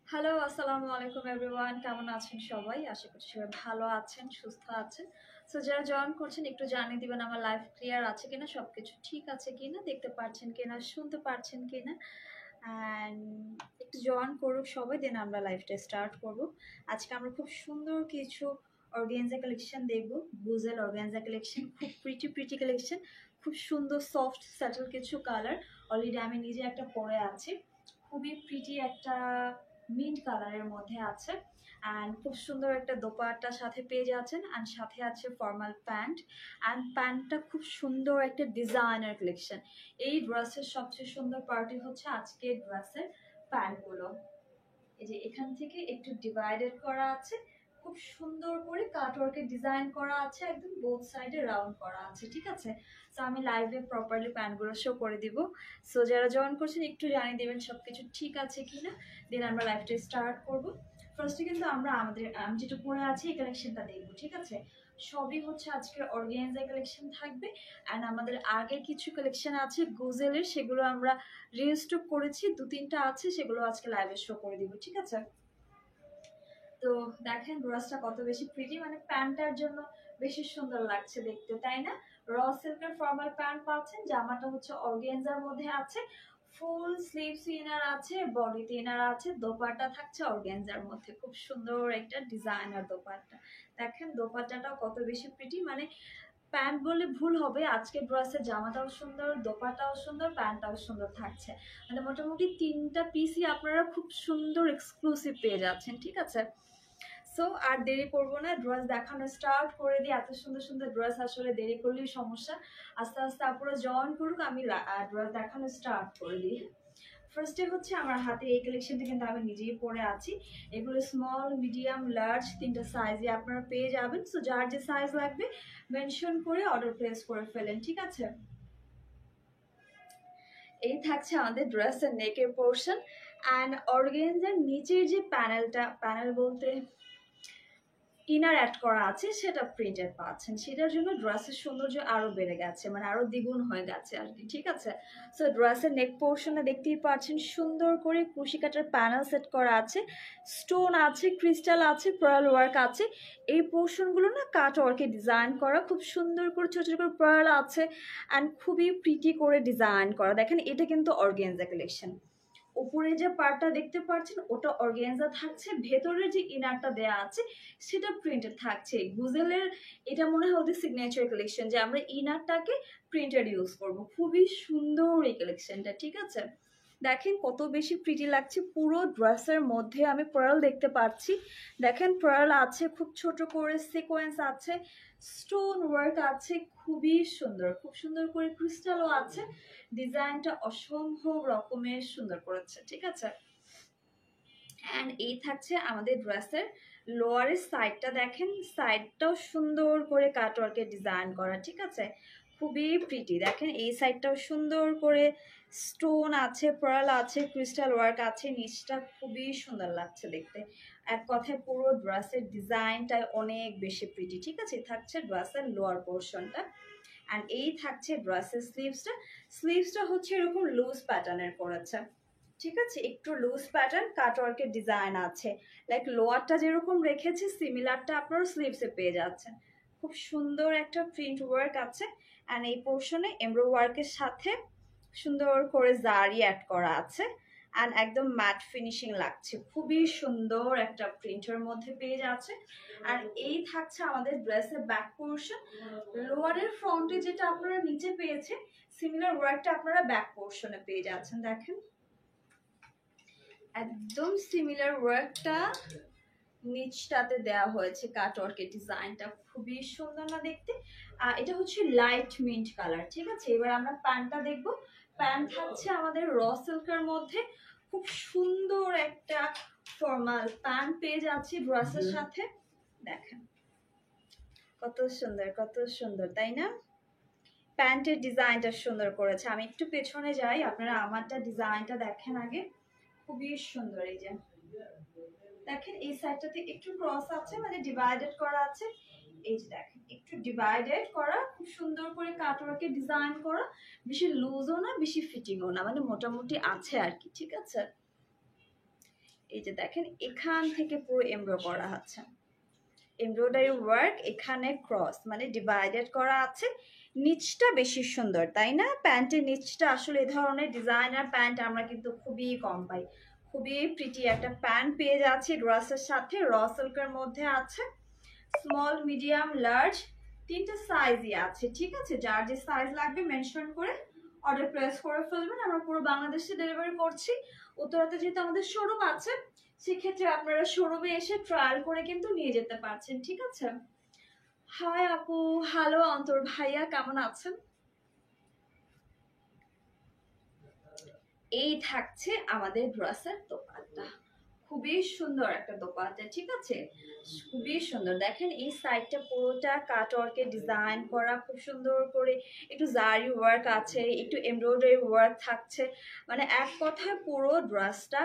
Hello, আসসালামু আলাইকুম everyone. কেমন আছেন সবাই? আশা করছি সবাই ভালো আছেন, সুস্থ আছেন। সো যারা জয়েন করছেন একটু জানিয়ে দিবেন আমার লাইফ ক্লিয়ার আছে কিনা, সবকিছু ঠিক আছে কিনা, দেখতে পাচ্ছেন কিনা, শুনতে পাচ্ছেন কিনা। অ্যান্ড একটু জয়েন করুক সবাই, দেন আমরা লাইফটা স্টার্ট করব। আজকে আমরা খুব সুন্দর কিছু অর্গানজা কালেকশন দেখবো। গুজেল অর্গানজা কালেকশন, খুব প্রিটি প্রিটি কালেকশন, খুব সুন্দর সফট স্যাটেল কিছু কালার। অলরেডি আমি নিজে একটা পরে আছি, খুবই প্রিটি একটা মিন্ট কালারের মধ্যে আছে। অ্যান্ড খুব সুন্দর একটা দোপাট্টার সাথে পেয়ে যাচ্ছেন। অ্যান্ড সাথে আছে ফর্মাল প্যান্ট। অ্যান্ড প্যান্টটা খুব সুন্দর একটা ডিজাইনার কালেকশন। এই ড্রেসের সবচেয়ে সুন্দর পার্টি হচ্ছে আজকের ড্রেসের প্যান্টগুলো। এই যে এখান থেকে একটু ডিভাইডেড করা আছে, খুব সুন্দর করে কাটওয়ার্কের ডিজাইন করা আছে, একদম বোথ সাইডে রাউন্ড করা আছে। ঠিক আছে, সো আমি লাইভে প্রপারলি প্যান্টগুলো শো করে দিব। সো যারা জয়েন করছেন একটু জানিয়ে দেবেন সবকিছু ঠিক আছে কিনা, দেন আমরা লাইভটা স্টার্ট করব। ফার্স্টে কিন্তু আমি যেটা পরে আছি এই কালেকশনটা দেখবো। ঠিক আছে, সবই হচ্ছে আজকের অর্গানজা কালেকশন থাকবে। অ্যান্ড আমাদের আগে কিছু কালেকশন আছে গুজেলের, সেগুলো আমরা রিস্টক করেছি, 2-3টা আছে, সেগুলো আজকে লাইভে শো করে দিব। ঠিক আছে, তো দেখেন ড্রেসটা কত বেশি প্রিটি, মানে প্যান্টটার জন্য বেশি সুন্দর লাগছে দেখতে, তাই না? র সিল্কের ফর্মাল প্যান্ট পাচ্ছেন, জামাটা হচ্ছে অর্গানজার মধ্যে আছে, ফুল স্লিভস ইনার আছে, বডিতে ইনার আছে, দোপাট্টা থাকছে অর্গানজার মধ্যে, খুব সুন্দর একটা ডিজাইনার দোপাট্টা। দেখেন দোপাট্টাটাও কত বেশি প্রিটি, মানে প্যান্ট বললে ভুল হবে, আজকে ড্রেসের জামাটাও সুন্দর, দোপাটাও সুন্দর, প্যান্টটাও সুন্দর থাকছে। মানে মোটামুটি 3টা পিসই আপনারা খুব সুন্দর এক্সক্লুসিভ পেয়ে যাচ্ছেন। ঠিক আছে, সো আর দেরি করবো না, ড্রেস দেখানো স্টার্ট করে দিই। এত সুন্দর সুন্দর ড্রেস, আসলে দেরি করলেই সমস্যা। আস্তে আস্তে আপনারা জয়েন করুক, আমি ড্রেস দেখানো স্টার্ট করে দিই। ফার্স্টে হচ্ছে আমার হাতে এই কালেকশনটা কিন্তু আমি নিজেই পরে আছি। এগুলো স্মল, মিডিয়াম, লার্জ 3টা সাইজে আপনারা পেয়ে যাবেন। সো যার যে সাইজ লাগবে মেনশন করে অর্ডার প্লেস করে ফেলেন। ঠিক আছে, এই থাকছে আমাদের ড্রেসের নেকের পোর্শন। অ্যান্ড অর্গানজার নিচের যে প্যানেল বলতে ইনার অ্যাড করা আছে, সেটা প্রিন্টেড পাচ্ছেন, সেটার জন্য ড্রেসের সৌন্দর্য আরো বেড়ে গেছে, মানে আরো দ্বিগুণ হয়ে গেছে আর কি। ঠিক আছে, সো ড্রেসের নেক পোর্শনে দেখতেই পাচ্ছেন সুন্দর করে কুশি কাটার প্যানেল সেট করা আছে, স্টোন আছে, ক্রিস্টাল আছে, পার্ল ওয়ার্ক আছে। এই পোর্শনগুলো না কাট ওয়ার্কে ডিজাইন করা, খুব সুন্দর করে ছোট ছোট করে পার্ল আছে, অ্যান্ড খুবই প্রিটি করে ডিজাইন করা। দেখেন এটা কিন্তু অর্গানজা কালেকশন। উপরে যে পার্টটা দেখতে পাচ্ছেন ওটা অর্গানজা থাকছে, ভেতরে যে ইনারটা দেয়া আছে সেটা প্রিন্টেড থাকছে। গুজেলের এটা মনে হয় ওদের সিগনেচার কালেকশন, যে আমরা ইনারটাকে প্রিন্টেড ইউজ করব। খুবই সুন্দর এই কালেকশনটা। ঠিক আছে, দেখেন কত বেশি প্রিটি লাগছে। পুরো ড্রেসের মধ্যে আমি পার্ল দেখতে পাচ্ছি, দেখেন পার্ল আছে, খুব ছোট করে সিকোয়েন্স আছে, স্টোন ওয়ার্ক আছে, খুবই সুন্দর, খুব সুন্দর করে ক্রিস্টালও আছে। ডিজাইনটা অসম্ভব রকমের সুন্দর করেছে। ঠিক আছে, অ্যান্ড এই থাকছে আমাদের ড্রেসের লোয়ারের সাইডটা, দেখেন সাইডটাও সুন্দর করে কাটওয়ার্কের ডিজাইন করা। ঠিক আছে, খুবই প্রিটি। দেখেন এই সাইডটাও সুন্দর করে স্টোন আছে, পার্ল আছে, ক্রিস্টাল ওয়ার্ক আছে, নিচটা খুবই সুন্দর লাগছে দেখতে। এক কথায় পুরো ড্রেসের ডিজাইনটাই অনেক বেশি প্রিটি। ঠিক আছে, থাকছে ড্রেসের লোয়ার পোর্শনটা। অ্যান্ড এই থাকছে ড্রেসের স্লিভসটা হচ্ছে এরকম লুজ প্যাটার্নের করেছে, ঠিক আছে, একটু লুজ প্যাটার্ন কাটওয়ার্কের ডিজাইন আছে, লাইক লোয়ারটা যেরকম রেখেছে সিমিলারটা আপনারা স্লিভসে পেয়ে যাচ্ছেন। খুব সুন্দর একটা প্রিন্ট ওয়ার্ক আছে অ্যান্ড এই পোর্শনে এমব্রো ওয়ার্কের সাথে সুন্দর করে জারি অ্যাড করা আছে অ্যান্ড একদম ম্যাট ফিনিশিং লাগছে, খুবই সুন্দর একটা প্রিন্টের মধ্যে পেয়ে যাচ্ছে। আর এই থাকছে আমাদের ড্রেসের ব্যাক পোর্শন, লোয়ারের ফ্রন্টে যেটা আপনারা নিচে পেয়েছে সিমিলার ওয়ার্কটা আপনারা ব্যাক পোর্শনে পেয়ে যাচ্ছেন। দেখেন একদম সিমিলার ওয়ার্কটা নিচটাতে দেওয়া হয়েছে, কাটওয়ার্কের ডিজাইনটা খুবই সুন্দর না দেখতে। এটা হচ্ছে লাইট মিন্ট কালার, ঠিক আছে। এবার আমরা প্যান্টটা দেখবো। প্যান্ট থাকছে আমাদের র সিল্কের মধ্যে, খুব সুন্দর একটা ফর্মাল প্যান্ট পেয়ে যাচ্ছি ড্রেসের সাথে। দেখেন কত সুন্দর, কত সুন্দর, তাই না? প্যান্টের ডিজাইনটা সুন্দর করেছে। আমি একটু পেছনে যাই, আপনারা আমারটা ডিজাইনটা দেখেন আগে, খুবই সুন্দর। এই যে দেখেন এই সাইডটাতে একটু ক্রস আছে, মানে ডিভাইডেড করা আছে। এই যে দেখেন একটু ডিভাইডেড করা, খুব সুন্দর করে কাটওয়ার্কে ডিজাইন করা, বেশি লুজও না বেশি ফিটিংও না, মানে মোটামুটি আছে আর কি, ঠিক আছে। এই যে দেখেন এখান থেকে পুরো এমব্রো করা আছে, এমব্রয়ডারি ওয়ার্ক, এখানে ক্রস মানে ডিভাইডেড করা আছে। নিচটা বেশি সুন্দর, তাই না? প্যান্টের নিচটা আসলে এই ধরনের ডিজাইনার প্যান্ট আমরা কিন্তু খুবই কম পাই। খুবই প্রিটি একটা প্যান্ট পেয়ে যাচ্ছি ড্রেসের সাথে, র সিল্কের মধ্যে আছে। স্মল, মিডিয়াম, লার্জ তিনটা সাইজই আছে, ঠিক আছে। যার যে সাইজ লাগবে মেনশন করে অর্ডার প্লেস করে ফেলবেন। আমরা পুরো বাংলাদেশে ডেলিভারি করছি। উত্তরাতে যেহেতু আমাদের শোরুম আছে, সেক্ষেত্রে আপনারা শোরুমে এসে ট্রায়াল করে কিন্তু নিয়ে যেতে পারছেন, ঠিক আছে। হাই আপু, হ্যালো অন্তর ভাইয়া, কেমন আছেন? এই থাকছে আমাদের ড্রেসের দোপাট্টা, খুবই সুন্দর একটা দোপাট্টা, ঠিক আছে, খুবই সুন্দর। দেখেন এই সাইডটা পুরোটা কাটওয়ার্কে ডিজাইন করা, খুব সুন্দর করে একটু জারি ওয়ার্ক আছে, একটু এমব্রয়ডারি ওয়ার্ক থাকছে, মানে এক কথায় পুরো ড্রেসটা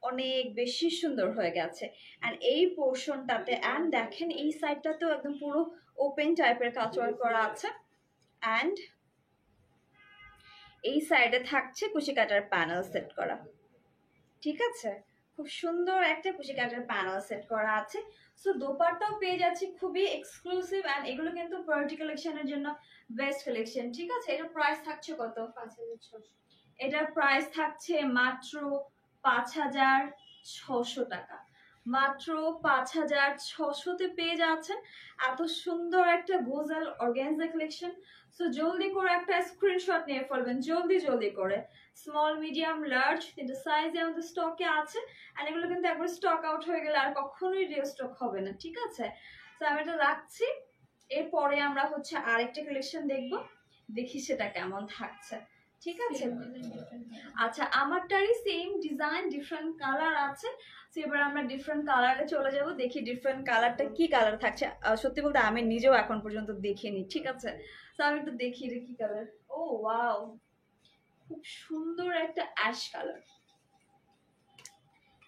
অনেক বেশি সুন্দর হয়ে গেছে। অ্যান্ড এই পোর্শনটাতে অ্যান্ড দেখেন এই সাইডটাতেও একদম পুরো ওপেন টাইপের কাটওয়ার্ক করা আছে। অ্যান্ড এই সাইডে থাকছে কুশি কাটার প্যানেল সেট করা, ঠিক আছে, খুব সুন্দর একটা কুশি কাটার প্যানেল সেট করা আছে। সো দোপাট্টাও পেয়ে যাচ্ছি খুবই এক্সক্লুসিভ, অ্যান্ড এগুলো কিন্তু পার্টি কালেকশনের জন্য বেস্ট কালেকশন, ঠিক আছে। এটার প্রাইস থাকছে কত? 5600। এটার প্রাইস থাকছে মাত্র 5600 টাকা, মাত্র 5600-তে পেয়ে যাচ্ছেন এত সুন্দর একটা গোজাল অর্গানজা কালেকশন। সো জলদি করে একটা স্ক্রিনশট নিয়ে ফেলবেন, জলদি জলদি করে। স্মল, মিডিয়াম, লার্জ তিনটা সাইজে আমাদের স্টকে আছে। আর এগুলো কিন্তু একবার স্টক আউট হয়ে গেলে আর কখনোই রিস্টক হবে না, ঠিক আছে। তো আমি এটা রাখছি। এরপরে আমরা হচ্ছে আরেকটা কালেকশন দেখবো, দেখি সেটা কেমন থাকছে, ঠিক আছে। আচ্ছা, আমারটারই সেম ডিজাইন, ডিফারেন্ট কালার আছে। তো এবার আমরা ডিফারেন্ট কালারে চলে যাব, দেখি ডিফারেন্ট কালারটা কি কালার থাকছে। সত্যি বলতে আমি নিজেও এখন পর্যন্ত দেখিনি, ঠিক আছে। তো আমি একটু দেখি এটা কি কালার। ও ওয়াও, খুব সুন্দর একটা অ্যাশ কালার,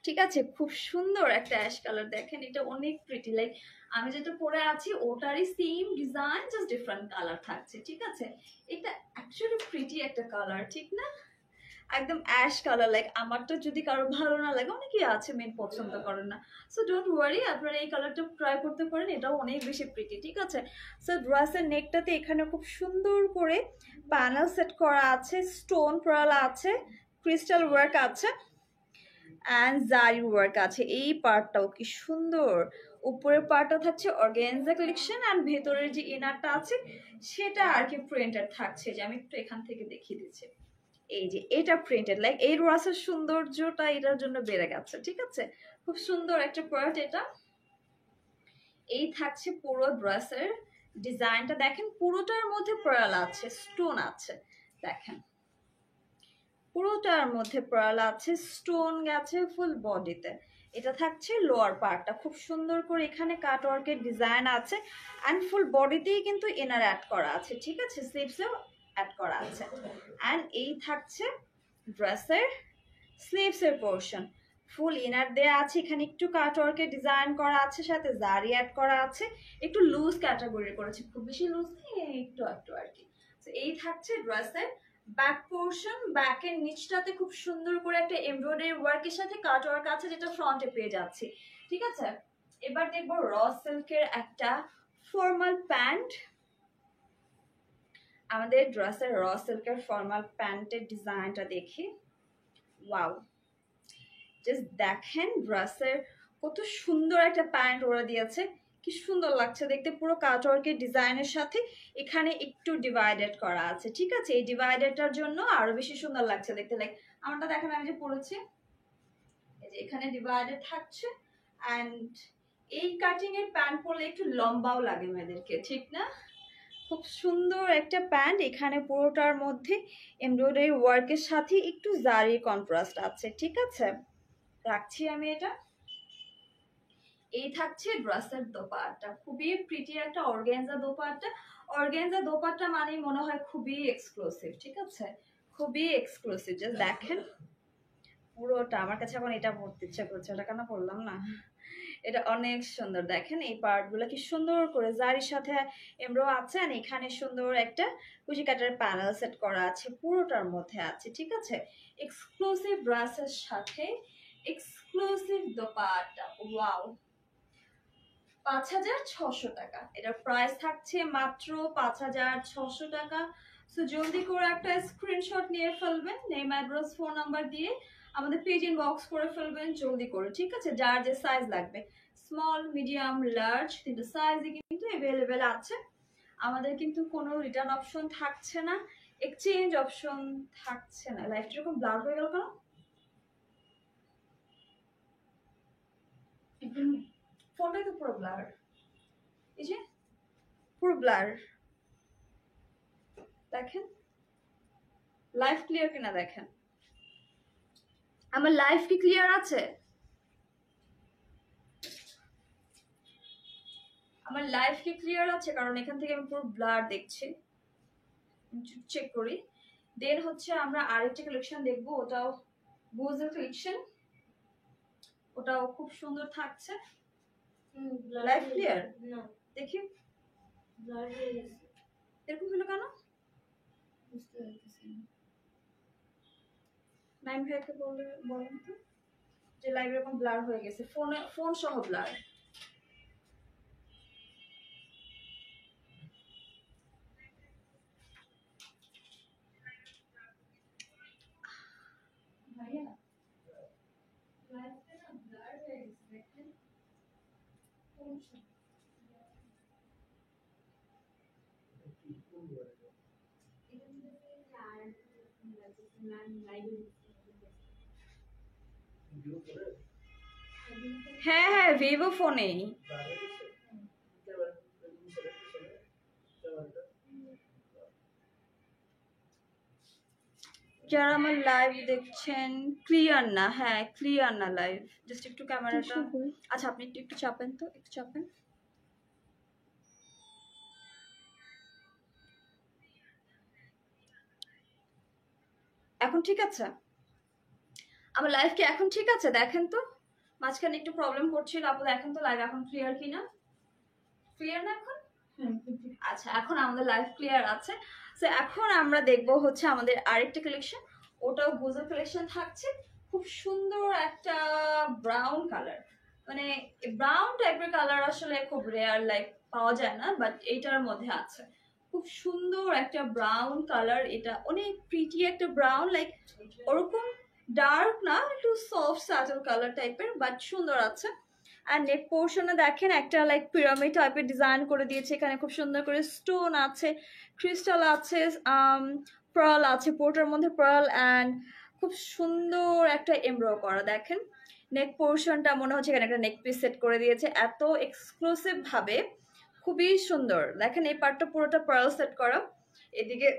ঠিক আছে, খুব সুন্দর একটা অ্যাশ কালার। দেখেন এটা অনেক প্রিটি, লাইক আমি যেটা পরে আছি ওটারই same design, just different colour থাকছে, ঠিক আছে। এটা অ্যাকচুয়ালি প্রিটি একটা কালার, ঠিক না? একদম অ্যাশ কালার, লাইক আমারটা যদি কারো ভালো না লাগে, অনেকেই আছে মেন পছন্দ করেন না, সো ডোন্ট ওয়ারি, আপনারা এই কালারটা ট্রাই করতে পারেন, এটাও অনেক বেশি প্রিটি, ঠিক আছে। সো ড্রেসের নেকটাতে এখানে খুব সুন্দর করে প্যানেল সেট করা আছে, স্টোন পার্ল আছে, ক্রিস্টাল ওয়ার্ক আছে অ্যান্ড জারি ওয়ার্ক আছে। এই পার্টটাও কি সুন্দর, উপরের পার্টটা থাকছে অর্গানজা কালেকশন অ্যান্ড ভেতরের যে ইনারটা আছে সেটা আর কি প্রিন্টেড থাকছে। যে আমি একটু এখান থেকে দেখিয়ে দিচ্ছি, এই যে এটা প্রিন্টেড, লাইক এই ড্রেসের সৌন্দর্যটা এটার জন্য বেড়ে গেছে, ঠিক আছে। খুব সুন্দর একটা পার্ট এটা। এই থাকছে পুরো ড্রেসের ডিজাইনটা, দেখেন পুরোটার মধ্যে পার্ল আছে, স্টোন আছে, দেখেন পুরোটার মধ্যে পার্ল আছে, স্টোন গেছে ফুল বডিতে। এটা থাকছে লোয়ার পার্টটা, খুব সুন্দর করে এখানে কাটওয়ার্কের ডিজাইন আছে অ্যান্ড ফুল বডিতেই কিন্তু ইনার অ্যাড করা আছে, ঠিক আছে, স্লিভসেও অ্যাড করা আছে। অ্যান্ড এই থাকছে ড্রেসের স্লিভসের পোর্শন, ফুল ইনার দেয়া আছে, এখানে একটু কাটওয়ার্কের ডিজাইন করা আছে, সাথে জারি অ্যাড করা আছে, একটু লুজ ক্যাটাগরি করেছে, খুব বেশি লুজ নেই, একটু একটু আর কি। এই থাকছে ড্রেসের ব্যাক পোর্শন। ব্যাকের নিচটাতে খুব সুন্দর করে একটা এমব্রয়ডারি ওয়ার্কের সাথে কাট ওয়ার্ক আছে, যেটা ফ্রন্টে পেয়ে যাচ্ছি। ঠিক আছে, এবার দেখবো র সিল্কের একটা ফর্মাল প্যান্ট। আমাদের ড্রেসের র সিল্কের ফর্মাল প্যান্টের ডিজাইনটা দেখি। ওয়াও, জাস্ট দেখেন ড্রেসের কত সুন্দর একটা প্যান্ট ওরা দিয়েছে, কি সুন্দর লাগছে দেখতে। পুরো কাটওয়ার্কের ডিজাইনের সাথে এখানে একটু ডিভাইডেড করা আছে। ঠিক আছে, এই ডিভাইডেডটার জন্য আরো বেশি সুন্দর লাগছে দেখতে। লাইক আমারটা দেখেন আমি যে পরেছি, এই যে এখানে ডিভাইডেড থাকছে। অ্যান্ড এই কাটিং এর প্যান্ট পরলে একটু লম্বাও লাগে মেয়েদেরকে, ঠিক না? খুব সুন্দর একটা প্যান্ট, এখানে পুরোটার মধ্যে এমব্রয়ডারি ওয়ার্কের সাথে একটু জারি কন্ট্রাস্ট আছে। ঠিক আছে, রাখছি আমি এটা। এই থাকছে ড্রেসের দোপাট্টা, খুবই প্রিটি একটা অর্গানজা দোপাট্টা। অর্গানজা দোপাট্টা মানেই মনে হয় খুবই এক্সক্লুসিভ। ঠিক আছে, খুবই এক্সক্লুসিভ। জাস্ট দেখেন পুরোটা, আমার কাছে এখন এটা পড়তে ইচ্ছা করছে, এটা কেন পড়লাম না। এটা অনেক সুন্দর, দেখেন এই পার্টগুলো কি সুন্দর করে জারির সাথে এমব্রো আছে। আর এখানে সুন্দর একটা কুচি কাটার প্যানেল সেট করা আছে, পুরোটার মধ্যে আছে। ঠিক আছে, এক্সক্লুসিভ ড্রেসের সাথে এক্সক্লুসিভ দোপাট্টা। ওয়াও, 5,600 টাকা। এটার প্রাইস থাকছে মাত্র 5,600 টাকা। সো জলদি করে একটা স্ক্রিনশট নিয়ে ফেলবেন, নেম অ্যাড্রেস ফোন নাম্বার দিয়ে আমাদের পেজ ইনবক্স করে ফেলবেন জলদি করে। ঠিক আছে, যার যে সাইজ লাগবে, স্মল, মিডিয়াম, লার্জ, কিন্তু সাইজে কিন্তু অ্যাভেলেবেল আছে। আমাদের কিন্তু কোনো রিটার্ন অপশন থাকছে না, এক্সচেঞ্জ অপশন থাকছে না। লাইফটা এরকম ব্লার হয়ে গেল কেন? ফোনটাই তো পুরো ব্লার, এই যে পুরো ব্লার। দেখেন লাইফ ক্লিয়ার কিনা, দেখেন আমার লাইফ কি ক্লিয়ার আছে? আমার লাইফ কি ক্লিয়ার আছে? কারণ এখান থেকে আমি পুরো ব্লার দেখছি, চেক করি। দেন হচ্ছে আমরা আরেকটা কালেকশন দেখবো, ওটাও বুজের কালেকশন, ওটাও খুব সুন্দর থাকছে। লাইফ ক্লিয়ার না, দেখি ব্লার হয়ে গেছে, এরকম হলো কেন বুঝতে পারতেছি না। নাইম ভাইকে বলেন তো যে লাইভ এরকম ব্লার হয়ে গেছে, ফোন সহ ব্লার। ভাইয়া লাইভটা না ব্লার হয়ে গেছে, দেখেন ফোন সহ। হ্যাঁ হ্যাঁ, ভিভো ফোনেই। যারা আমার লাইভ দেখছেন ক্লিয়ার না, হ্যাঁ ক্লিয়ার না লাইভ, জাস্ট একটু ক্যামেরাটা। আচ্ছা আপনি একটু একটু চাপেন তো, একটু চাপেন। এখন ঠিক আছে? আমার লাইভ কি এখন ঠিক আছে? দেখেন তো, মাঝখানে একটু প্রবলেম করছিল আপু। দেখেন তো লাইভ এখন ক্লিয়ার কিনা। ক্লিয়ার না এখন? আচ্ছা, এখন আমাদের লাইভ ক্লিয়ার আছে। সো এখন আমরা দেখবো হচ্ছে আমাদের আরেকটা কালেকশন, ওটাও বুজের কালেকশন থাকছে। খুব সুন্দর একটা ব্রাউন কালার, মানে ব্রাউন টাইপের কালার আসলে খুব রেয়ার, লাইক পাওয়া যায় না, বাট এইটার মধ্যে আছে। খুব সুন্দর একটা ব্রাউন কালার, এটা অনেক প্রিটি একটা ব্রাউন, লাইক ওরকম ডার্ক না, একটু সফট স্যাটেল কালার টাইপের, বাট সুন্দর আছে। আর নেক পোর্শনে দেখেন একটা লাইক পিরামিড টাইপের ডিজাইন করে দিয়েছে, এখানে খুব সুন্দর করে স্টোন আছে, ক্রিস্টাল আছে, পার্ল আছে, পোর্টার মধ্যে পার্ল, অ্যান্ড খুব সুন্দর একটা এমব্রয় করা। দেখেন নেক পোর্শনটা মনে হচ্ছে এখানে একটা নেক পিস সেট করে দিয়েছে, এত এক্সক্লুসিভ ভাবে, খুবই সুন্দর। দেখেন এই পার্টটা পুরোটা পার্ল সেট করা, এদিকে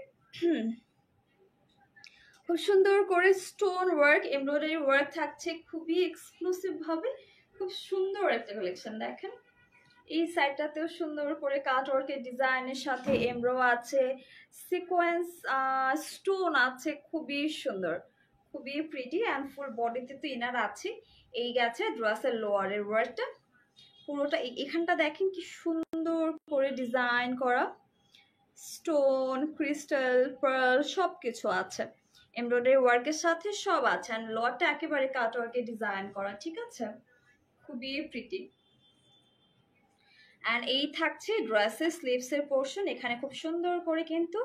খুব সুন্দর করে স্টোন ওয়ার্ক, এমব্রয়ডারি ওয়ার্ক থাকছে খুবই এক্সক্লুসিভ ভাবে। খুব সুন্দর একটা কালেকশন। দেখেন এই সাইডটাতেও সুন্দর করে কাট ওয়ার্কের ডিজাইনের সাথে এমব্রো আছে, সিকোয়েন্স স্টোন আছে, খুবই সুন্দর, খুবই প্রিটি। অ্যান্ড ফুল বডিতে তো ইনার আছে। এই গেছে ড্রেসের লোয়ারের ওয়ার্কটা পুরোটা, এখানটা দেখেন কি সুন্দর করে ডিজাইন করা, স্টোন, ক্রিস্টাল, পার্ল সব কিছু আছে। এমব্রয়ডারি ওয়ার্কের সাথে সব আছে। অ্যান্ড লটটা একেবারে কাট ওয়ার্কে ডিজাইন করা, ঠিক আছে, খুবই প্রিটি। অ্যান্ড এই থাকছে ড্রেসের স্লিভসের পোর্শন। এখানে খুব সুন্দর করে কিন্তু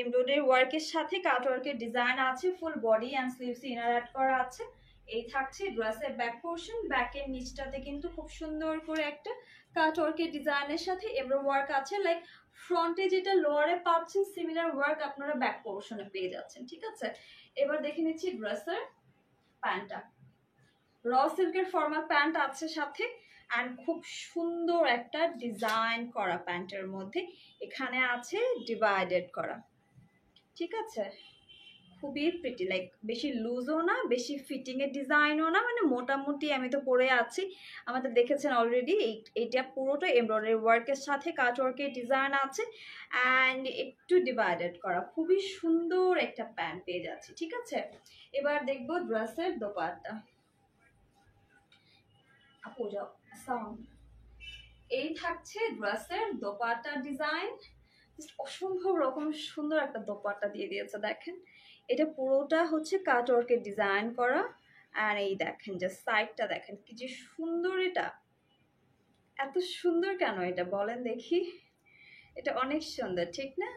এমব্রয়ডারি ওয়ার্কের সাথে কাট ওয়ার্কের ডিজাইন আছে। Full body and sleeves inner add করা আছে। এই থাকছে ড্রেসের ব্যাক পোর্শন। ব্যাকের নিচটাতে কিন্তু খুব সুন্দর করে একটা কাট ওয়ার্কের ডিজাইনের সাথে এমব্রয়ডারি ওয়ার্ক আছে। লাইক ফ্রন্টে যেটা লোয়ারে পাচ্ছেন সিমিলার ওয়ার্ক আপনারা ব্যাক পোর্শনে পেয়ে যাচ্ছেন, ঠিক আছে। এবার দেখে নিচ্ছি ড্রেসের প্যান্টটা। র সিল্কের ফর্মাল প্যান্ট আছে সাথে। অ্যান্ড খুব সুন্দর একটা ডিজাইন করা প্যান্টের মধ্যে এখানে আছে ডিভাইডেড করা, ঠিক আছে, খুবই প্রিটি। লাইক বেশি লুজও না, বেশি ফিটিং এর ডিজাইনও না, মানে মোটামুটি আমি তো পরে আছি, আমাদের দেখেছেন অলরেডি। এইটা পুরোটা এমব্রয়ডারি ওয়ার্কের সাথে কাট ওয়ার্কের ডিজাইন আছে অ্যান্ড একটু ডিভাইডেড করা, খুবই সুন্দর একটা প্যান্ট পেয়ে যাচ্ছি, ঠিক আছে। এবার দেখবো ড্রেসের দোপাট্টা। সাউন্ড। এই থাকছে ড্রেসের দোপাট্টা ডিজাইন। অসম্ভব রকম সুন্দর একটা দোপাট্টা দিয়ে দিয়েছে, দেখেন। এটা পুরোটা হচ্ছে কাট ওয়ার্কের ডিজাইন করা। আর এই দেখেন যে সাইডটা দেখেন কি যে সুন্দর। এটা এত সুন্দর কেন এটা বলেন দেখি। এটা অনেক সুন্দর, ঠিক না?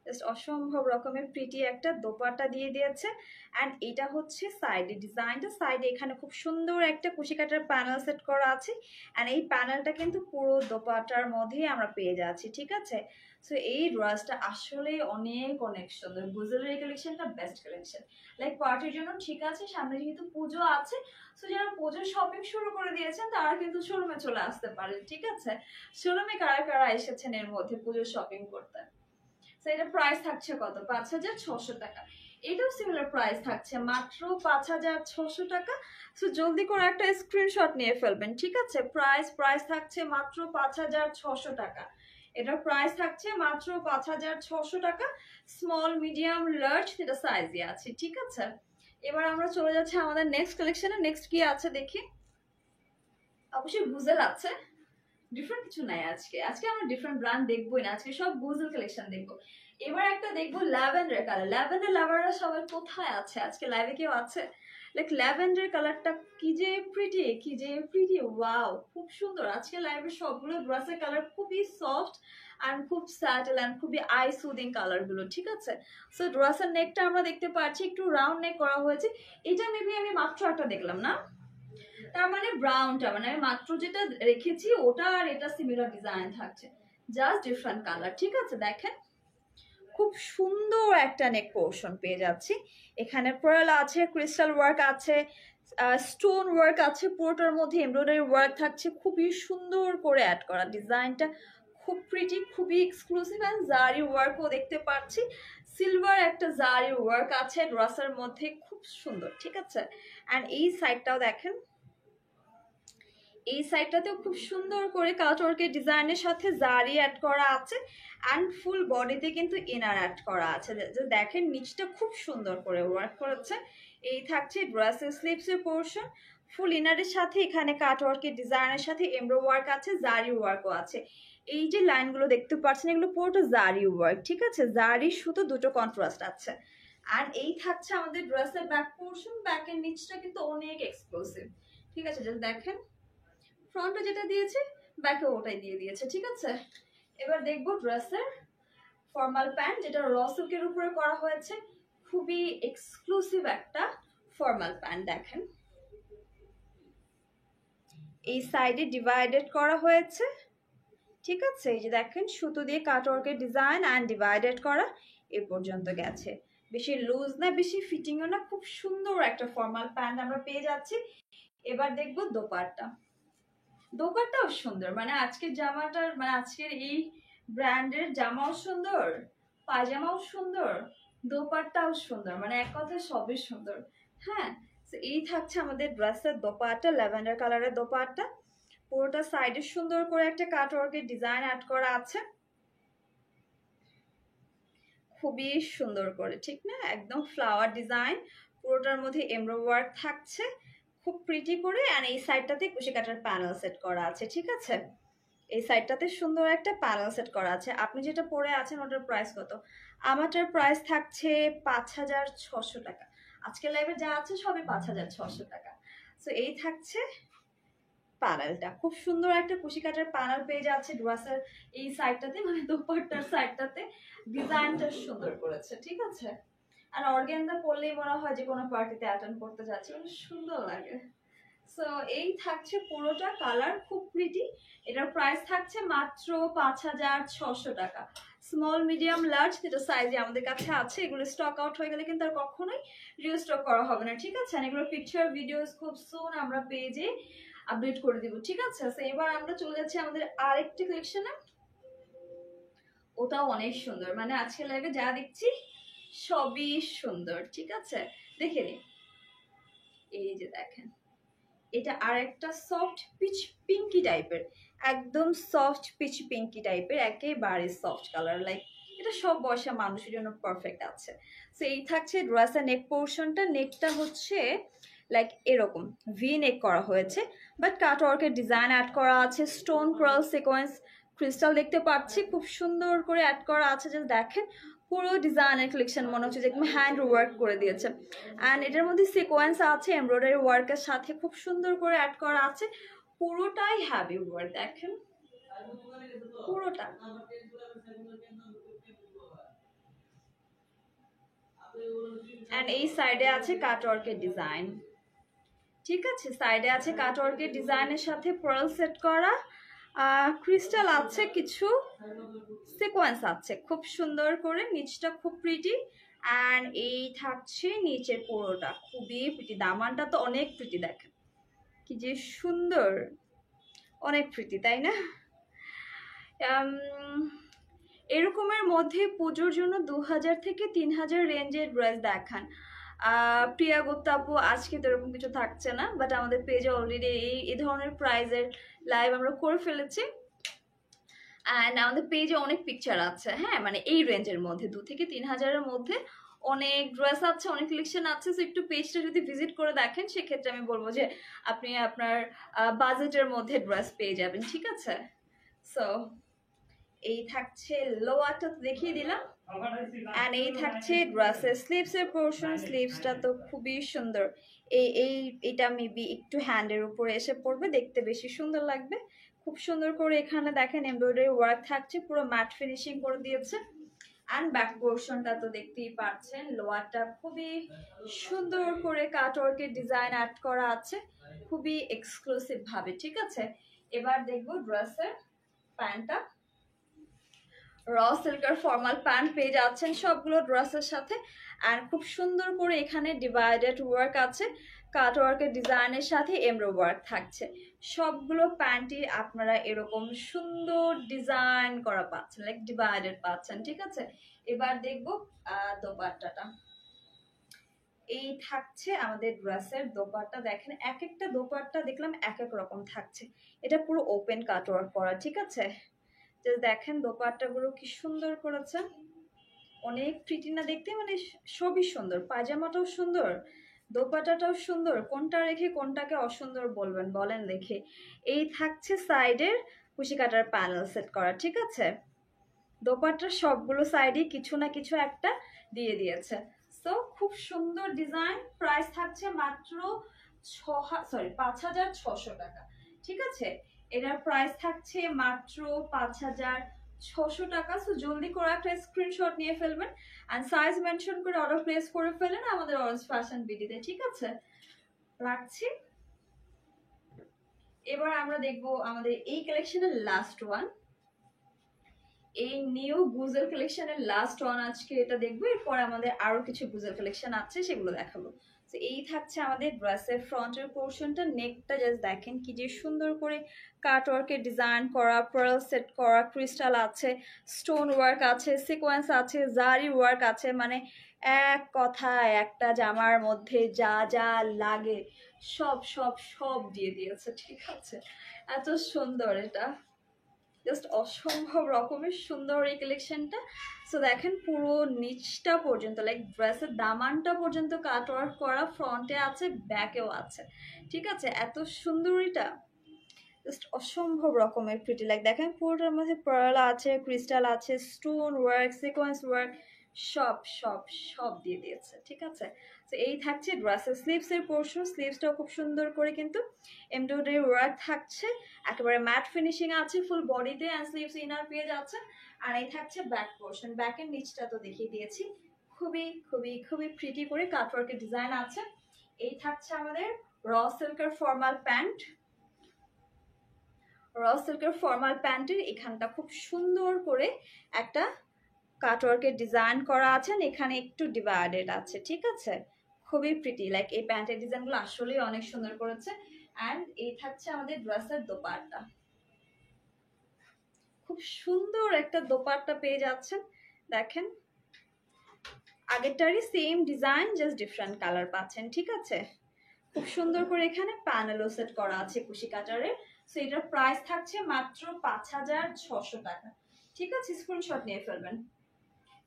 জাস্ট অসম্ভব রকমের প্রিটি একটা দোপাট্টা দিয়ে দিয়েছে। অ্যান্ড এটা হচ্ছে সাইডে ডিজাইনটা। সাইডে এখানে খুব সুন্দর একটা কুশি কাটার প্যানেল সেট করা আছে। অ্যান্ড এই প্যানেলটা কিন্তু পুরো দোপাট্টার মধ্যেই আমরা পেয়ে যাচ্ছি, ঠিক আছে। সো এই ড্রেসটা আসলে অনেক অনেক সুন্দর। গুজলের এই কালেকশনটা বেস্ট কালেকশন, লাইক পার্টির জন্য, ঠিক আছে। সামনে যেহেতু পুজো আছে, সো যারা পুজোর শপিং শুরু করে দিয়েছেন তারা কিন্তু শোরুমে চলে আসতে পারেন, ঠিক আছে। শোরুমে কারা কারা এসেছেন এর মধ্যে পুজোর শপিং করতে? এটা প্রাইস থাকছে কত? 5,600 টাকা। এটাও সিমিলার প্রাইস থাকছে মাত্র 5,600 টাকা। সো জলদি করে একটা স্ক্রিনশট নিয়ে ফেলবেন, ঠিক আছে। প্রাইস থাকছে মাত্র 5,600 টাকা। এটার প্রাইস থাকছে মাত্র 5,600 টাকা। স্মল, মিডিয়াম, লার্জ এটা সাইজে আছে, ঠিক আছে। এবার আমরা চলে যাচ্ছি আমাদের নেক্সট কালেকশনে। নেক্সট কি আছে দেখি। অবশ্যই গুজেল আছে, ডিফারেন্ট কিছু নাই। আজকে আমরা ডিফারেন্ট ব্র্যান্ড দেখবোই না, আজকে সব গুজল কালেকশন দেখবো। এবার একটা দেখবো ল্যাভেন্ডার কালার। ল্যাভেন্ডার লাভাররা সবাই কোথায় আছে? আজকে লাইভে কেউ আছে? লাইক ল্যাভেন্ডার কালারটা কি যে প্রিটি, কি যে প্রিটি, ওয়াও, খুব সুন্দর। আজকে লাইভের সবগুলো ড্রেসের কালার খুবই সফট অ্যান্ড খুব স্যাটেল অ্যান্ড খুবই আই সুদিং কালারগুলো, ঠিক আছে। সো ড্রেসের নেকটা আমরা দেখতে পাচ্ছি একটু রাউন্ড নেক করা হয়েছে। এটা মেবি আমি মাত্র একটা দেখলাম না, তার মানে ব্রাউনটা, মানে আমি মাত্র যেটা রেখেছি ওটা আর এটা সিমিলার ডিজাইন থাকছে, জাস্ট ডিফারেন্ট কালার, ঠিক আছে। দেখেন খুব সুন্দর একটা নেক পোর্শন পেয়ে যাচ্ছি। এখানে পার্ল আছে, ক্রিস্টাল ওয়ার্ক আছে, স্টোন ওয়ার্ক আছে, পুরোটার মধ্যে এমব্রয়ডারি ওয়ার্ক থাকছে, খুবই সুন্দর করে অ্যাড করা। ডিজাইনটা খুব প্রিটি, খুবই এক্সক্লুসিভ। অ্যান্ড জারি ওয়ার্কও দেখতে পাচ্ছি, সিলভার একটা জারি ওয়ার্ক আছে ড্রেসের মধ্যে, খুব সুন্দর, ঠিক আছে। অ্যান্ড এই সাইডটাও দেখেন, এই সাইডটাতেও খুব সুন্দর করে কাটওয়ার্কের ডিজাইনের সাথে জারি অ্যাড করা আছে। অ্যান্ড ফুল বডিতে কিন্তু ইনার অ্যাড করা আছে। দেখেন নিচটা খুব সুন্দর করে ওয়ার্ক করেছে। এই থাকছে ড্রেসের স্লিভসের পোর্শন। ফুল ইনারের সাথে এখানে কাটওয়ার্কের ডিজাইনের সাথে এমব্রো ওয়ার্ক আছে, জারি ওয়ার্কও আছে। এই যে লাইনগুলো দেখতে পাচ্ছেন এগুলো পুরোটা জারি ওয়ার্ক, ঠিক আছে। জারি সুতো দুটো কন্ট্রাস্ট আছে। অ্যান্ড এই থাকছে আমাদের ড্রেসের ব্যাক পোর্শন। ব্যাকের নিচটা কিন্তু অনেক এক্সক্লুসিভ, ঠিক আছে। জাস্ট দেখেন ফ্রন্টে যেটা দিয়েছে ব্যাকে ওটাই দিয়ে দিয়েছে, ঠিক আছে। এবার দেখবো ড্রেসের ফর্মাল প্যান্ট, যেটা র সিল্কের উপরে করা হয়েছে। খুবই এক্সক্লুসিভ একটা ফর্মাল প্যান্ট। দেখেন এই সাইডে ডিভাইডেড করা হয়েছে, ঠিক আছে। এই যে দেখেন সুতো দিয়ে কাটওয়ার্কের ডিজাইন অ্যান্ড ডিভাইডেড করা এ পর্যন্ত গেছে। বেশি লুজ না, বেশি ফিটিংও না, খুব সুন্দর একটা ফর্মাল প্যান্ট আমরা পেয়ে যাচ্ছি। এবার দেখবো দোপাট্টা। দোপাট্টাও সুন্দর, মানে আজকের জামাটার, মানে আজকের এই ব্র্যান্ডের জামাও সুন্দর, পায়জামাও সুন্দর, দোপাট্টাও সুন্দর, মানে এক কথায় সবই সুন্দর। হ্যাঁ, এই থাকছে আমাদের ড্রেসের দোপাট্টা, ল্যাভেন্ডার কালারের দোপাট্টা। পুরোটা সাইডে সুন্দর করে একটা কাটওয়ার্কের ডিজাইন অ্যাড করা আছে, খুবই সুন্দর করে, ঠিক না, একদম ফ্লাওয়ার ডিজাইন। পুরোটার মধ্যে এমব্রো ওয়ার্ক থাকছে খুব প্রিটি করে। আর এই সাইডটাতে কুশি কাটার প্যানেল সেট করা আছে, ঠিক আছে। এই সাইডটাতে সুন্দর একটা প্যানেল সেট করা আছে। আপনি যেটা পরে আছেন ওটার প্রাইস কত? আমারটার প্রাইস থাকছে ৫,৬০০ টাকা। আজকের লাইভে যা আছে সবই ৫,৬০০ টাকা। সো এই থাকছে প্যানেলটা, খুব সুন্দর একটা কুশি কাটার প্যানেল পেয়ে যাচ্ছে ড্রেসের এই সাইডটাতে, মানে দোপাট্টার সাইডটাতে ডিজাইনটা সুন্দর করেছে, ঠিক আছে। আর অর্গানজা পরলেই মনে হয় যে কোনো পার্টিতে অ্যাটেন্ড করতে যাচ্ছে, মানে সুন্দর লাগে। সো এই থাকছে পুরোটা, কালার খুব প্রিটি। এটার প্রাইস থাকছে মাত্র ৫,৬০০ টাকা। স্মল মিডিয়াম লার্জ যেটা সাইজে আমাদের কাছে আছে, এগুলো স্টক আউট হয়ে গেলে কিন্তু আর কখনোই রিস্টক করা হবে না, ঠিক আছে। এগুলো পিকচার ভিডিওস খুব সুন আমরা পেজে আপডেট করে দিব, ঠিক আছে। তো এবার আমরা চলে যাচ্ছি আমাদের আরেকটি কালেকশনে, ওটাও অনেক সুন্দর, মানে আজকে লাইভে যা দেখছি সবই সুন্দর, ঠিক আছে। দেখে নিন, এই যে দেখেন, এটা আর একটা সফট পিচ পিঙ্কি টাইপের, একদম সফট পিচ পিঙ্কি টাইপের, একেবারে সফট কালার, লাইক এটা সব বয়সা মানুষের জন্য পারফেক্ট আছে। সো এই থাকছে ড্রেসের নেক পোর্শনটা। নেকটা হচ্ছে লাইক এরকম ভি নেক করা হয়েছে, বাট কাট ওয়ার্কের ডিজাইন অ্যাড করা আছে, স্টোন ক্রাল সিকোয়েন্স ক্রিস্টাল দেখতে পাচ্ছি খুব সুন্দর করে অ্যাড করা আছে। যে দেখেন পুরো ডিজাইনের কালেকশন মনে হচ্ছে যে হ্যান্ড ওয়ার্ক করে দিয়েছে। অ্যান্ড এটার মধ্যে সিকোয়েন্স আছে এমব্রয়ডারি ওয়ার্কের সাথে, খুব সুন্দর করে অ্যাড করা আছে। পুরোটাই হ্যাভি ওয়ার্ক, দেখেন পুরোটা। অ্যান্ড এই সাইডে আছে কাটওয়ার্কের ডিজাইন, ঠিক আছে। সাইডে আছে কাটওয়ার্কের ডিজাইনের সাথে পার্ল সেট করা, ক্রিস্টাল আছে, কিছু সিকোয়েন্স আছে খুব সুন্দর করে, নিচটা খুব প্রিটি। অ্যান্ড এই থাকছে নিচের পুরোটা খুবই প্রিটি। দামানটা তো অনেক প্রিটি, দেখেন কি যে সুন্দর, অনেক প্রিটি, তাই না? এরকমের মধ্যে পুজোর জন্য ২,০০০ থেকে ৩,০০০ রেঞ্জের ড্রেস দেখান। প্রিয়া গুপ্তা আপু, আজকে তো এরকম কিছু থাকছে না, বাট আমাদের পেজে অলরেডি এই ধরনের প্রাইজের লাইভ আমরা করে ফেলেছি। অ্যান্ড আমাদের পেজে অনেক পিকচার আছে, হ্যাঁ, মানে এই রেঞ্জের মধ্যে ২ থেকে ৩,০০০-এর মধ্যে অনেক ড্রেস আছে, অনেক কালেকশন আছে। সো একটু পেজটা যদি ভিজিট করে দেখেন, সেক্ষেত্রে আমি বলবো যে আপনি আপনার বাজেটের মধ্যে ড্রেস পেয়ে যাবেন, ঠিক আছে। সো এই থাকছে লোয়ারটা দেখিয়ে দিলাম, অ্যান্ড এই থাকছে ড্রেসের স্লিভসের পোর্শন। স্লিভসটা তো খুবই সুন্দর, এইটা মেবি একটু হ্যান্ডের উপরে এসে পড়বে, দেখতে বেশি সুন্দর লাগবে। খুব সুন্দর করে এখানে দেখেন এমব্রয়ডারি ওয়ার্ক থাকছে, পুরো ম্যাট ফিনিশিং করে দিয়েছে। অ্যান্ড ব্যাক পোর্শনটা তো দেখতেই পাচ্ছেন, লোয়ারটা খুবই সুন্দর করে কাটওয়ার্কের ডিজাইন অ্যাড করা আছে, খুবই এক্সক্লুসিভ ভাবে, ঠিক আছে। এবার দেখবো ড্রেসের প্যান্টটা। র সিল্কের ফর্মাল প্যান্ট পেয়ে যাচ্ছেন সবগুলো ড্রেসের সাথে। অ্যান্ড খুব সুন্দর করে এখানে ডিভাইডেড ওয়ার্ক আছে, কাট ওয়ার্কের ডিজাইনের সাথে এমব্রো ওয়ার্ক থাকছে। সবগুলো প্যান্টই আপনারা এরকম সুন্দর ডিজাইন করা পাচ্ছেন, লাইক ডিভাইডেড পাচ্ছেন, ঠিক আছে। এবার দেখবো দোপাট্টাটা। এই থাকছে আমাদের ড্রেসের দোপাট্টা। দেখেন এক একটা দোপাট্টা দেখলাম এক এক রকম থাকছে, এটা পুরো ওপেন কাট ওয়ার্ক করা, ঠিক আছে। দেখেন দোপাট্টাগুলো কি সুন্দর করেছে, অনেক প্রিটি না দেখতে, মানে সবই সুন্দর। পায়জামাটাও সুন্দর, দোপাট্টাটাও সুন্দর, কোনটা রেখে কোনটাকে অসুন্দর বলবেন বলেন দেখে। এই থাকছে সাইডের কুশি কাটার প্যানেল সেট করা, ঠিক আছে। দোপাট্টার সবগুলো সাইডে কিছু না কিছু একটা দিয়ে দিয়েছে। তো খুব সুন্দর ডিজাইন। প্রাইস থাকছে মাত্র ৫,৬০০ টাকা, ঠিক আছে। এটার প্রাইস থাকছে মাত্র ৫,৬০০ টাকা। সো জলদি করে একটা স্ক্রিনশট নিয়ে ফেলবেন অ্যান্ড সাইজ মেনশন করে অর্ডার প্লেস করে ফেলেন আমাদের অরেঞ্জ ফ্যাশন বিডিতে, ঠিক আছে। রাখছি। এবার আমরা দেখবো আমাদের এই কালেকশনের লাস্ট ওয়ান, এই নিউ গুজেল কালেকশনের লাস্ট ওয়ান আজকে এটা দেখবো। এরপর আমাদের আরো কিছু গুজেল কালেকশন আছে, সেগুলো দেখাবো। তো এই থাকছে আমাদের ড্রেসের ফ্রন্টের পোর্শনটা। নেকটা জাস্ট দেখেন কি যে সুন্দর করে কাট ওয়ার্কের ডিজাইন করা, পার্ল সেট করা, ক্রিস্টাল আছে, স্টোন ওয়ার্ক আছে, সিকোয়েন্স আছে, জারি ওয়ার্ক আছে, মানে এক কথায় একটা জামার মধ্যে যা যা লাগে সব সব সব দিয়ে দিয়েছে, ঠিক আছে। এত সুন্দর, এটা জাস্ট অসম্ভব রকমের সুন্দর এই কালেকশনটা। সো দেখেন পুরো নিচটা পর্যন্ত, লাইক ড্রেসের দামানটা পর্যন্ত কাট ওয়ার্ক করা, ফ্রন্টে আছে ব্যাকেও আছে, ঠিক আছে। এত সুন্দর এটা, জাস্ট অসম্ভব রকমের প্রিটি, লাইক দেখেন পুরোটার মধ্যে পার্ল আছে, ক্রিস্টাল আছে, স্টোন ওয়ার্ক, সিকোয়েন্স ওয়ার্ক, সব সব সব দিয়ে দিয়েছে, ঠিক আছে। তো এই থাকছে ড্রেসের স্লিভসের পোর্শন, স্লিভসটাও খুব সুন্দর করে কিন্তু এমব্রয়ডারি ওয়ার্ক থাকছে, একেবারে ম্যাট ফিনিশিং আছে ফুল বডিতে, অ্যান্ড স্লিভস ইনার পেয়ে যাচ্ছে। আর এই থাকছে ব্যাক পোর্শন, ব্যাকের নিচটা তো দেখিয়ে দিয়েছি, খুবই খুবই খুবই প্রিটি করে কাটওয়ার্কের ডিজাইন আছে। এই থাকছে আমাদের র সিল্কের ফর্মাল প্যান্ট, র সিল্কের ফর্মাল প্যান্টের এখানটা খুব সুন্দর করে একটা কাটওয়ার্কের ডিজাইন করা আছে, এখানে একটু ডিভাইডেড আছে, ঠিক আছে, খুবই প্রিটি, লাইক এই প্যান্টের ডিজাইনগুলো আসলেই অনেক সুন্দর করেছে। অ্যান্ড এই থাকছে আমাদের ড্রেসের দোপাট্টা, খুব সুন্দর একটা দোপাট্টা পেয়ে যাচ্ছেন, দেখেন আগেরটারই same design, just different colour পাচ্ছেন, ঠিক আছে। খুব সুন্দর করে এখানে প্যানেলও সেট করা আছে কুশি কাটারের। সো এটার প্রাইস থাকছে মাত্র 5600 টাকা, ঠিক আছে, স্ক্রিনশট নিয়ে ফেলবেন।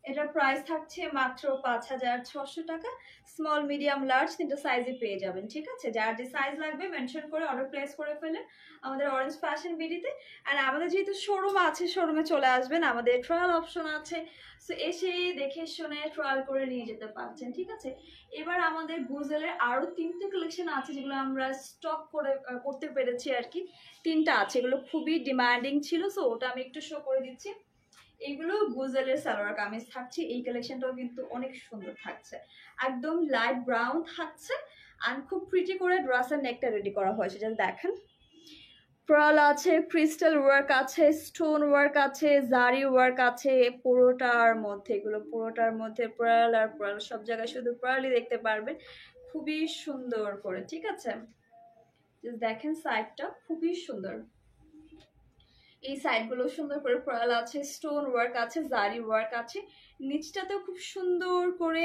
এটার প্রাইস থাকছে মাত্র 5600 টাকা। স্মল মিডিয়াম লার্জ তিনটা সাইজে পেয়ে যাবেন, ঠিক আছে। যার যে সাইজ লাগবে মেনশন করে অর্ডার প্লেস করে ফেলেন আমাদের অরেঞ্জ ফ্যাশন বিডিতে। আর আমাদের যেহেতু শোরুম আছে, শোরুমে চলে আসবেন, আমাদের ট্রায়াল অপশন আছে, সো এসে দেখে শুনে ট্রায়াল করে নিয়ে যেতে পারছেন, ঠিক আছে। এবার আমাদের গুজেলের আরও 3টে কালেকশন আছে যেগুলো আমরা স্টক করতে পেরেছি আর কি, 3টা আছে, এগুলো খুবই ডিমান্ডিং ছিল, সো ওটা আমি একটু শো করে দিচ্ছি। এইগুলো গুজেলের সালোয়ার কামিজ থাকছে, এই কালেকশনটাও কিন্তু অনেক সুন্দর থাকছে, একদম লাইট ব্রাউন থাকছে, আর খুব প্রিটি করে ড্রেসের নেকটা রেডি করা হয়েছে, যেটা দেখেন পার্ল আছে, ক্রিস্টাল ওয়ার্ক আছে, স্টোন ওয়ার্ক আছে, জারি ওয়ার্ক আছে, পুরোটার মধ্যে, এগুলো পুরোটার মধ্যে পার্ল আর পার্ল, সব জায়গায় শুধু পার্লই দেখতে পারবেন, খুবই সুন্দর করে, ঠিক আছে। দেখেন সাইডটা খুবই সুন্দর, এই সাইডগুলো সুন্দর করে পার্ল আছে, স্টোন ওয়ার্ক আছে, জারি ওয়ার্ক আছে, নিচটাতেও খুব সুন্দর করে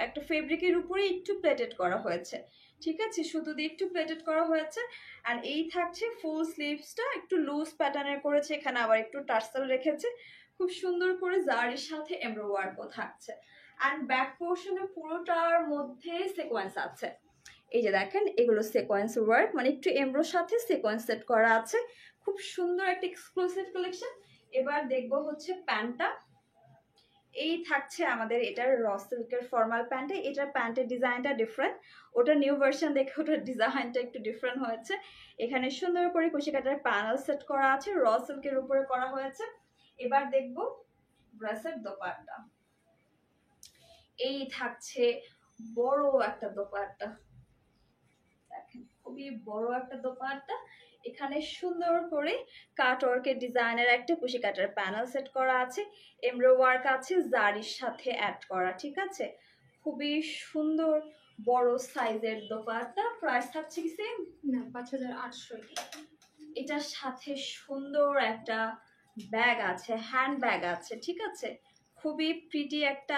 একটা ফেব্রিকের উপরে একটু প্লেটেড করা হয়েছে, ঠিক আছে, সুতো দিয়ে একটু প্লেটেড করা হয়েছে। আর এই থাকছে ফুল স্লিভসটা একটু লুজ প্যাটার্নের করেছে, এখানে আবার একটু টার্সেল রেখেছে, খুব সুন্দর করে জারির সাথে এমব্রয়ডারি ওয়ার্কও থাকছে। অ্যান্ড ব্যাক পোর্শনে পুরোটার মধ্যে সিকোয়েন্স আছে, এই যে দেখেন এগুলো সিকোয়েন্স ওয়ার্ক, মানে একটু এমব্রোর সাথে সিকোয়েন্স সেট করা আছে, খুব সুন্দর একটা এক্সক্লুসিভ কালেকশন। এবার দেখবো হচ্ছে প্যান্টটা, এই থাকছে আমাদের এটার র সিল্কের ফর্মাল প্যান্টে, এটার প্যান্টের ডিজাইনটা ডিফারেন্ট, ওটা নিউ ভার্সন দেখে ওটার ডিজাইনটা একটু ডিফারেন্ট হয়েছে। এখানে সুন্দর করে কুশি কাটার প্যানেল সেট করা আছে, র সিল্কের উপরে করা হয়েছে। এবার দেখবো ড্রেসের দোপাট্টা, এই থাকছে বড় একটা দোপাট্টা, দেখেন খুবই বড় একটা দোপাট্টা, এখানে সুন্দর করে কাট ওয়ার্কের ডিজাইনের একটা কুশি কাটার প্যানেল সেট করা আছে, এমব্রয়ডারি ওয়ার্ক আছে, জারির সাথে অ্যাড করা, ঠিক আছে, খুবই সুন্দর বড় সাইজের দোপাট্টা। প্রাইস থাকছে কি সেম না 5800। এটার সাথে সুন্দর একটা ব্যাগ আছে, হ্যান্ড ব্যাগ আছে, ঠিক আছে, খুবই প্রিটি একটা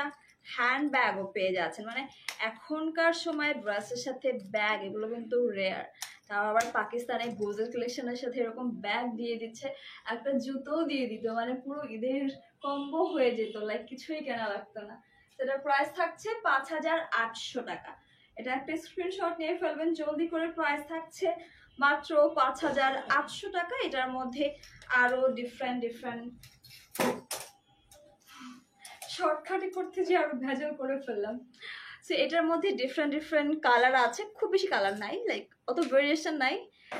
হ্যান্ড ব্যাগও পেয়ে যাচ্ছেন, মানে এখনকার সময় ড্রেসের সাথে ব্যাগ এগুলো কিন্তু রেয়ার, তাও আবার পাকিস্তানে গুজেল কালেকশনের সাথে এরকম ব্যাগ দিয়ে দিচ্ছে, একটা জুতোও দিয়ে দিত, মানে পুরো ঈদের কম্বো হয়ে যেত, লাইক কিছুই কেনা লাগতো না। সেটার প্রাইস থাকছে 5800 টাকা। এটা একটা স্ক্রিনশট নিয়ে ফেলবেন জলদি করে, প্রাইস থাকছে মাত্র 5800 টাকা। এটার মধ্যে আরো ডিফারেন্ট শর্টকাটে করতে যে আরো ভেজাল করে ফেললাম। সো এটার মধ্যে ডিফারেন্ট কালার আছে, খুব বেশি কালার নাই, লাইক অত ভেরিয়েশন নাই,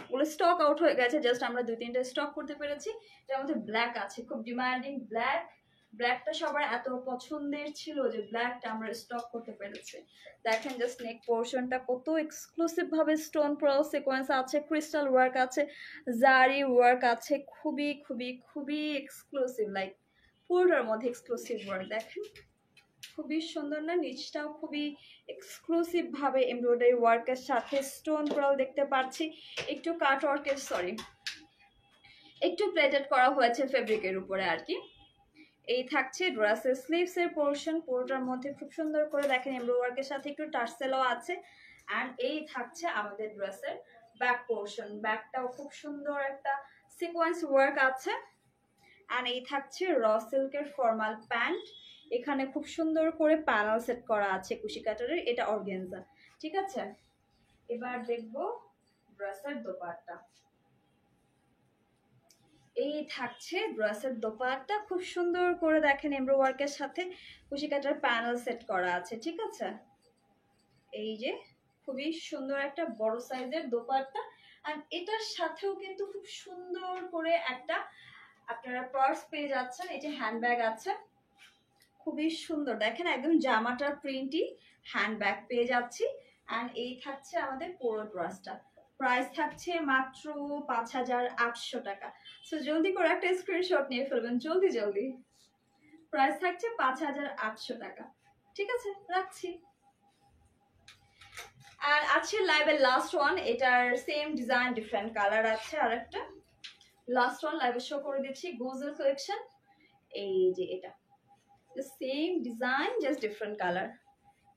ওগুলো স্টক আউট হয়ে গেছে, জাস্ট আমরা 2-3টা স্টক করতে পেরেছি। এটার মধ্যে ব্ল্যাক আছে, খুব ডিমান্ডিং ব্ল্যাক, ব্ল্যাকটা সবার এত পছন্দের ছিল যে ব্ল্যাকটা আমরা স্টক করতে পেরেছি। দেখেন জাস্ট নেক পোর্শনটা কত এক্সক্লুসিভ ভাবে স্টোন পার্ল সিকোয়েন্স আছে, ক্রিস্টাল ওয়ার্ক আছে, জারি ওয়ার্ক আছে, খুবই খুবই খুবই এক্সক্লুসিভ, লাইক পুরোটার মধ্যে এক্সক্লুসিভ ওয়ার্ক, দেখেন খুবই সুন্দর না, নিচটাও খুবই এক্সক্লুসিভ ভাবে এমব্রয়ডারি ওয়ার্কের সাথে স্টোন পার্ল দেখতে পাচ্ছি, একটু কাট ওয়ার্কের একটু প্লেটেড করা হয়েছে ফেব্রিকের উপরে আর কি। এই থাকছে ড্রেসের স্লিভসের পোর্শন, পুরোটার মধ্যে খুব সুন্দর করে দেখেন এমব্রয়ডারি ওয়ার্কের সাথে একটু টার্সেলও আছে। অ্যান্ড এই থাকছে আমাদের ড্রেসের ব্যাক পোর্শন, ব্যাকটাও খুব সুন্দর একটা সিকোয়েন্স ওয়ার্ক আছে। অ্যান্ড এই থাকছে র সিল্কের ফর্মাল প্যান্ট, এখানে খুব সুন্দর করে প্যানেল সেট করা আছে কুশি কাটারের, এটা অর্গানজা, ঠিক আছে। এবার দেখবো ড্রেসের দোপাট্টা, এই থাকছে ড্রেসের দোপাট্টা, খুব সুন্দর করে দেখেন এমব্রো ওয়ার্কের সাথে কুশি কাটার প্যানেল সেট করা আছে, ঠিক আছে। এই যে খুবই সুন্দর একটা বড় সাইজের দোপাট্টা, আর এটার সাথেও কিন্তু খুব সুন্দর করে একটা আপনারা পার্স পেয়ে যাচ্ছেন। এই যে হ্যান্ডব্যাগ আছে, খুবই সুন্দর দেখেন, একদম জামাটার প্রিন্টই হ্যান্ডব্যাগ পেয়ে যাচ্ছি। অ্যান্ড এই থাকছে আমাদের পুরো ড্রেসটা, প্রাইস থাকছে মাত্র 5,800 টাকা। সো জলদি করে একটা স্ক্রিনশট নিয়ে ফেলবেন, জলদি জলদি। প্রাইস থাকছে 5,800 টাকা, ঠিক আছে, রাখছি। আর আছে লাইভের লাস্ট ওয়ান, এটার সেম ডিজাইন ডিফারেন্ট কালার আছে। আর একটা লাস্ট ওয়ান লাইভে শো করে দিচ্ছি, গোজেল কালেকশন। এই যে এটা same design just different colour.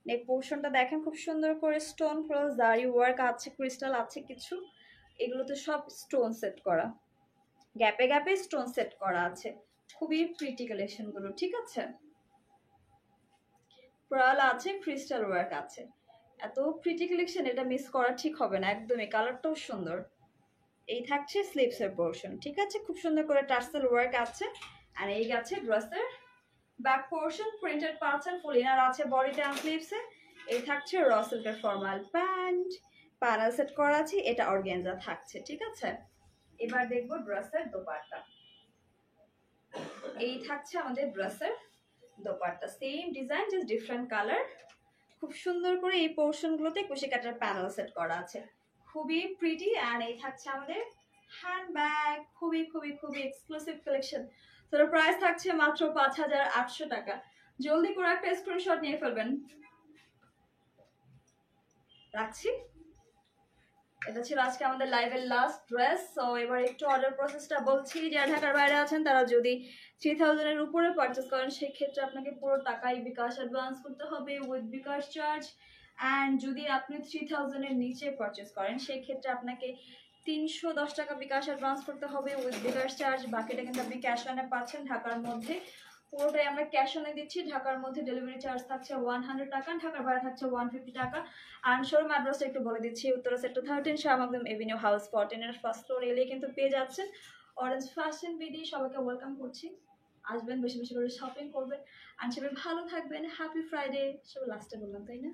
Neck পোর্শনটা দেখেন খুব সুন্দর করে স্টোন প্লাস জারি ওয়ার্ক আছে, ক্রিস্টাল আছে কিছু, এগুলোতে সব স্টোন সেট করা, গ্যাপে গ্যাপে স্টোন সেট করা আছে, খুবই প্রিটি কালেকশন গুলো, ঠিক আছে। পার্ল আছে, ক্রিস্টাল ওয়ার্ক আছে, এত প্রিটি কালেকশন, এটা মিস করা ঠিক হবে না একদমই, কালারটাও সুন্দর। এই থাকছে স্লিভসের পোর্শন, ঠিক আছে, খুব সুন্দর করে টার্সেল ওয়ার্ক আছে। আর এই গেছে ড্রেসের ব্যাক পোর্শন, প্রিন্টেড পাচ্ছেন, ফুল ইনার আছে বডিতে অ্যান্ড স্লিভসে। এই থাকছে র সিল্কের ফর্মাল প্যান্ট, প্যানেল সেট করা আছে, এটা অর্গানজা থাকছে, ঠিক আছে। এবার দেখবো ড্রেসের দোপাট্টা। এই থাকছে আমাদের ড্রেসের dupatta, same design just different colour, খুব সুন্দর করে এই পোর্শনগুলোতে কুশি কাটার প্যানেল সেট করা আছে, খুবই প্রিটি। আর এই থাকছে আমাদের হ্যান্ডব্যাগ, খুবই খুবই খুবই এক্সক্লুসিভ কালেকশন। তো প্রাইস থাকছে মাত্র 5,800 টাকা। জলদি করে একটা স্ক্রিনশট নিয়ে ফেলবেন, রাখছি। এটা ছিল আজকে আমাদের লাইভের লাস্ট ড্রেস। সো এবার একটু অর্ডার প্রসেসটা বলছি। যারা ঢাকার বাইরে আছেন তারা যদি 3000 এর উপরে পারচেস করেন সেক্ষেত্রে আপনাকে পুরো টাকাই বিকাশ অ্যাডভান্স করতে হবে উইথ বিকাশ চার্জ। অ্যান্ড যদি আপনি 3000 এর নিচে পারচেস করেন সেক্ষেত্রে আপনাকে 310 টাকা বিকাশ অ্যাডভান্স করতে হবে উইথ বিকাশ চার্জ। বাকিটা কিন্তু আপনি ক্যাশ অনে পাচ্ছেন ঢাকার মধ্যে, পুরোটাই আমরা ক্যাশ অনে দিচ্ছি। ঢাকার মধ্যে ডেলিভারি চার্জ থাকছে 100 টাকা, ঢাকার বাইরে থাকছে 150 টাকা। আর শোরুম অ্যাড্রেসটা একটু বলে দিচ্ছি, উত্তরা সেক্টর 13 শাহবাগদম এভিনিউ হাউস 14 এর ফার্স্ট ফ্লোর এলে কিন্তু পেয়ে যাচ্ছেন অরেঞ্জ ফ্যাশন বিডি। সবাইকে ওয়েলকাম করছি, আসবেন, বেশি বেশি করে শপিং করবেন। আর সবাই ভালো থাকবেন, হ্যাপি ফ্রাইডে। সবাই লাস্টে বললাম তাই না?